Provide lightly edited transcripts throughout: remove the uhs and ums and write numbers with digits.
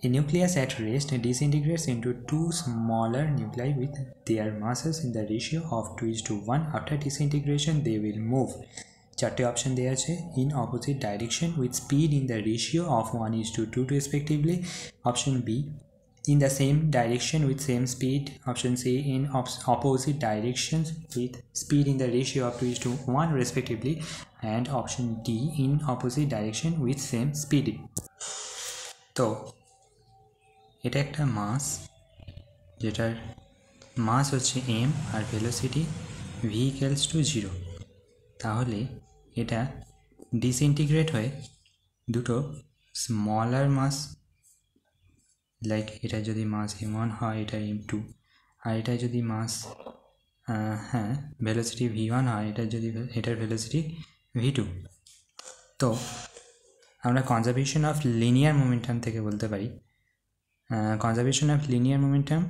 A nucleus at rest disintegrates into two smaller nuclei with their masses in the ratio of 2:1. After disintegration, they will move. চারটে option দেওয়া আছে in opposite direction with speed in the ratio of 1:2 respectively. Option B, in the same direction with same speed. Option C, in opposite directions with speed in the ratio of 2:1 respectively. And option D, in opposite direction with same speed. তো এটা একটা মাস, যেটার mass হচ্ছে m আর velocity v equals to 0। তাহলে এটা ডিসইন্টিগ্রেট হয়ে দুটো স্মলার মাস, লাইক এটা যদি মাস m1 হয়, এটা m2, আর এটা যদি মাস ভেলোসিটি v1 হয়, এটার ভেলোসিটি v2। তো আমরা কনজারভেশন অফ লিনিয়ার মোমেন্টাম থেকে বলতে পারি conservation of linear momentum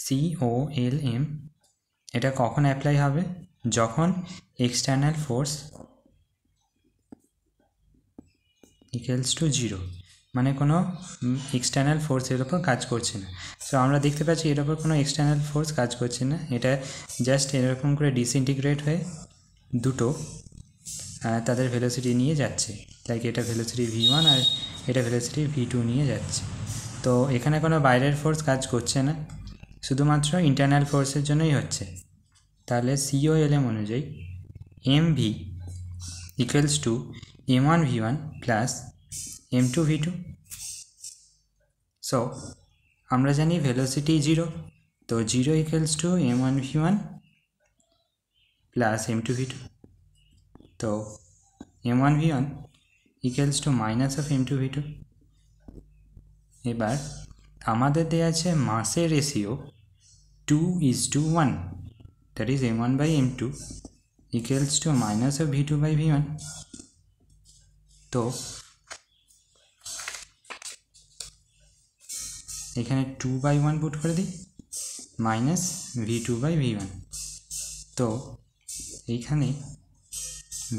COLM এটা কখন অ্যাপ্লাই হবে? যখন এক্সটার্নাল ফোর্স ইকুয়ালস টু 0, মানে কোনো এক্সটার্নাল ফোর্সের ওপর কাজ করছে না। সো আমরা দেখতে পাচ্ছি এর ওপর কোনো এক্সটার্নাল ফোর্স কাজ করছে না, এটা জাস্ট এরকম করে ডিসইন্টিগ্রেট হয়ে দুটো তাদের ভেলোসিটি নিয়ে যাচ্ছে, লাইক এটা ভেলোসিটি v1 আর এটা ভেলোসিটি v2 নিয়ে যাচ্ছে। তো এখানে কোনো বাইরের ফোর্স কাজ করছে না, শুধুমাত্র ইন্টারনাল ফোর্সের জন্যই হচ্ছে। তাহলে COLM অনুযায়ী mv equals to m1 v1 plus m2 v2। So আমরা জানি ভেলোসিটি 0, তো 0 equals to m1 v1 plus m2 v2। তো m1 v1 equals to minus of m2 v2। এবার আমাদের দেওয়া আছে মাসের ratio 2:1, that is m1 by m2 equals to minus of v2 by v1। তো এখানে 2/1 পুট করে দিই, মাইনাস v2 বাই v1। তো এইখানে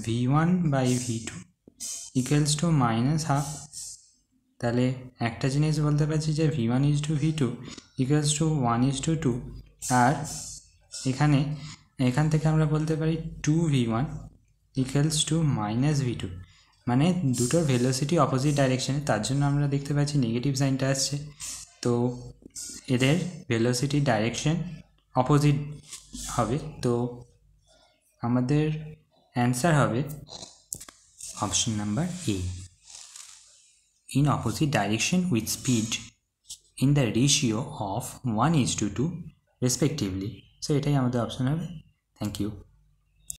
v1 by v2 equals to minus half. তাহলে একটা জিনিস বলতে পারছি যে v1:v2 ইকুয়ালস টু 1:2, আর এখান থেকে আমরা বলতে পারি 2v1 equals to minus v2, মানে দুটোর ভেলোসিটি অপোজিট ডাইরেকশানে, তার জন্য আমরা দেখতে পাচ্ছি নেগেটিভ সাইনটা আসছে। তো এদের ভেলোসিটি ডাইরেকশন অপোজিট হবে, তো আমাদের অ্যান্সার হবে option number A, in opposite direction with speed in the ratio of 1:2 respectively. So এটাই আমাদের অপশন হবে। Thank you.